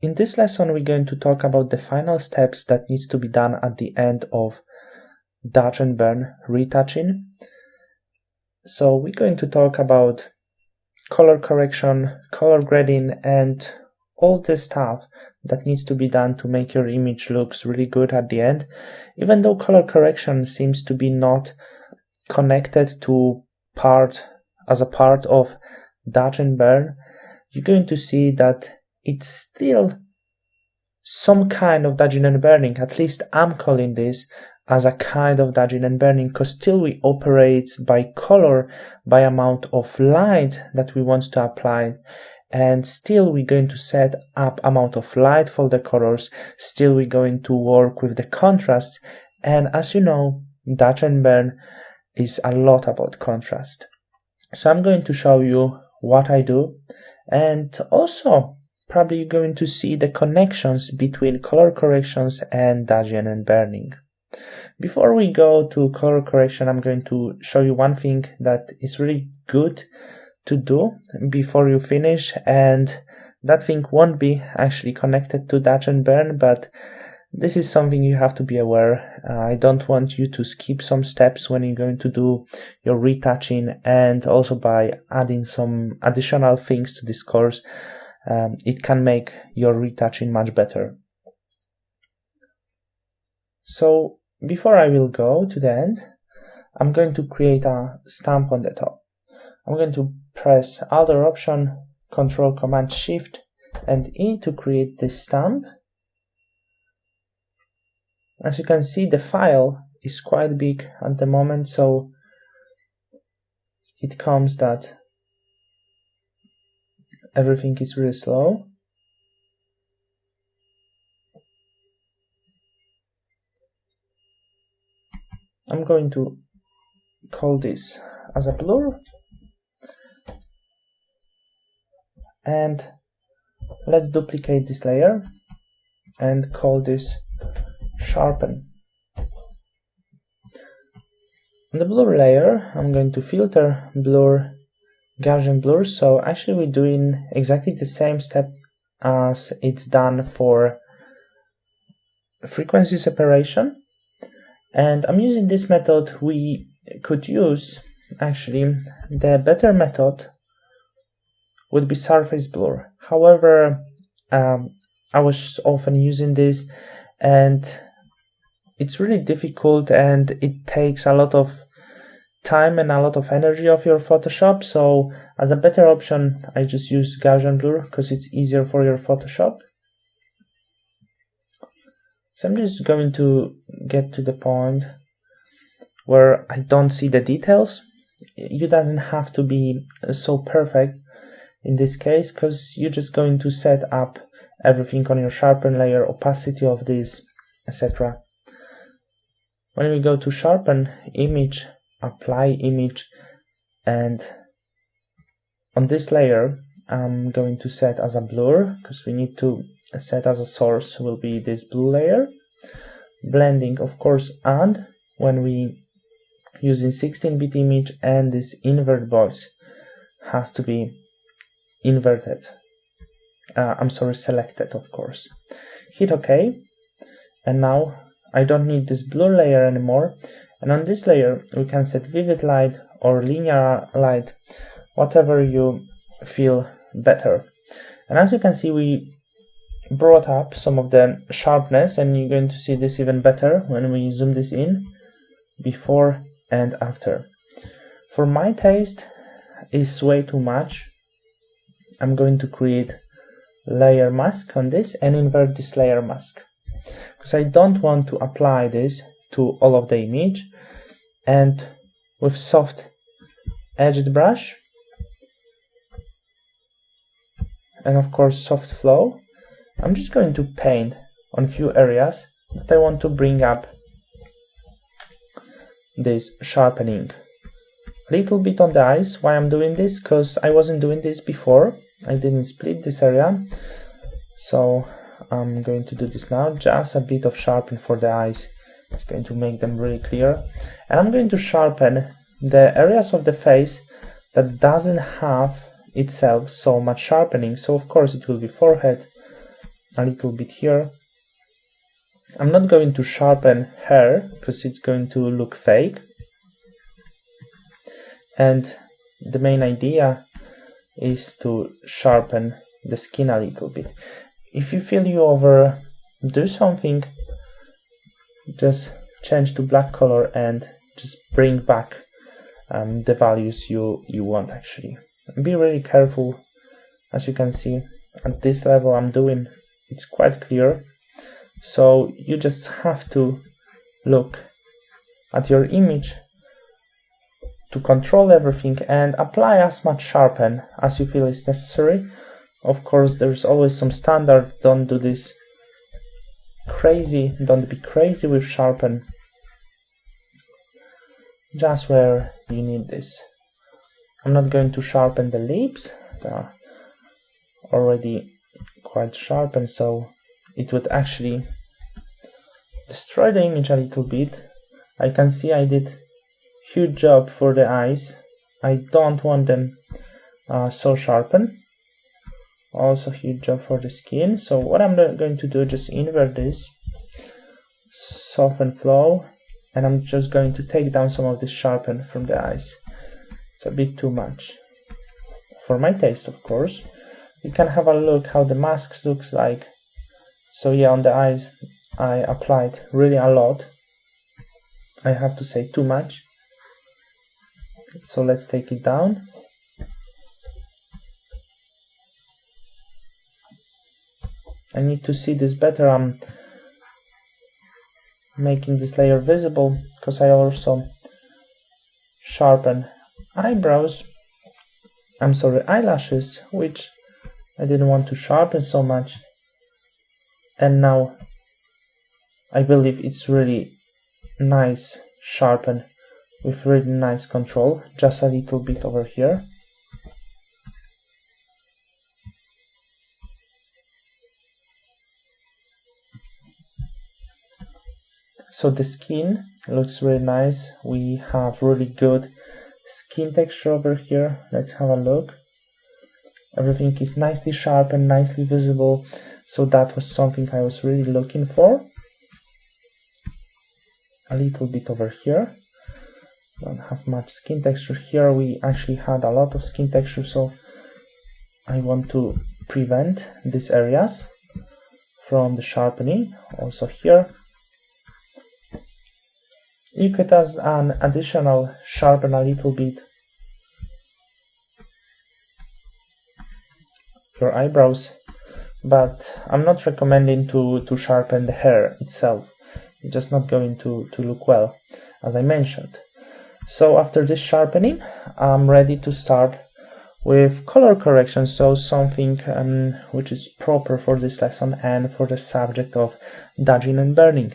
In this lesson, we're going to talk about the final steps that needs to be done at the end of dodge and burn retouching. So we're going to talk about color correction, color grading, and all the stuff that needs to be done to make your image looks really good at the end. Even though color correction seems to be not connected to as a part of dodge and burn, you're going to see that it's still some kind of dodging and burning. At least I'm calling this as a kind of dodging and burning, because still we operate by color, by amount of light that we want to apply, and still we're going to set up amount of light for the colors, still we're going to work with the contrast, and as you know, dodge and burn is a lot about contrast. So I'm going to show you what I do, and also probably you're going to see the connections between color corrections and dodging and burning. Before we go to color correction, I'm going to show you one thing that is really good to do before you finish, and that thing won't be actually connected to dodge and burn, but this is something you have to be aware. I don't want you to skip some steps when you're going to do your retouching, and also by adding some additional things to this course, it can make your retouching much better. So before I will go to the end, I'm going to create a stamp on the top. I'm going to press Alt or Option, Control Command Shift and E to create this stamp. As you can see, the file is quite big at the moment, so it comes that everything is really slow. I'm going to call this as a blur, and let's duplicate this layer and call this sharpen. On the blur layer, I'm going to filter, blur, Gaussian blur. So actually we're doing exactly the same step as it's done for frequency separation. And I'm using this method. We could use, actually, the better method would be surface blur. However, I was often using this, and it's really difficult, and it takes a lot of time and a lot of energy of your Photoshop. So as a better option, I just use Gaussian blur because it's easier for your Photoshop. So I'm just going to get to the point where I don't see the details. You doesn't have to be so perfect in this case, because you're just going to set up everything on your sharpen layer, opacity of this, etc. When we go to sharpen image, apply image, and on this layer I'm going to set as a blur, because we need to set as a source will be this blue layer. Blending, of course, add when we using 16-bit image, and this invert box has to be inverted. Selected, of course. Hit OK, and now I don't need this blur layer anymore. And on this layer we can set vivid light or linear light, whatever you feel better. And as you can see, we brought up some of the sharpness, and you're going to see this even better when we zoom this in, before and after. For my taste, is way too much. I'm going to create layer mask on this and invert this layer mask, because I don't want to apply this to all of the image. And with soft edged brush, and of course soft flow, I'm just going to paint on a few areas that I want to bring up this sharpening. A little bit on the eyes. Why I'm doing this? Because I wasn't doing this before. I didn't split this area, so I'm going to do this now. Just a bit of sharpen for the eyes. It's going to make them really clear. And I'm going to sharpen the areas of the face that doesn't have itself so much sharpening. So of course it will be forehead, a little bit here. I'm not going to sharpen hair because it's going to look fake. And the main idea is to sharpen the skin a little bit. If you feel you overdo something, just change to black color and just bring back the values you want actually. Be really careful. As you can see, at this level I'm doing, it's quite clear. So you just have to look at your image to control everything and apply as much sharpen as you feel is necessary. Of course, there's always some standard. Don't do this crazy, don't be crazy with sharpen. Just where you need this. I'm not going to sharpen the lips. They are already quite sharpened, so it would actually destroy the image a little bit. I can see I did huge job for the eyes. I don't want them so sharpened. Also huge job for the skin. So what I'm going to do, just invert this, soften flow, and I'm just going to take down some of this sharpen from the eyes. It's a bit too much for my taste, of course. You can have a look how the mask looks like. So yeah, on the eyes I applied really a lot. I have to say too much. So let's take it down. I need to see this better. I'm making this layer visible because I also sharpen eyelashes, which I didn't want to sharpen so much. And now I believe it's really nice sharpen with really nice control. Just a little bit over here. So the skin looks really nice. We have really good skin texture over here. Let's have a look. Everything is nicely sharpened, nicely visible. So that was something I was really looking for. A little bit over here. Don't have much skin texture here. We actually had a lot of skin texture, so I want to prevent these areas from the sharpening. Also here. You could, as an additional, sharpen a little bit your eyebrows, but I'm not recommending to sharpen the hair itself. It's just not going to look well, as I mentioned. So after this sharpening, I'm ready to start with color correction, so something which is proper for this lesson and for the subject of dodging and burning.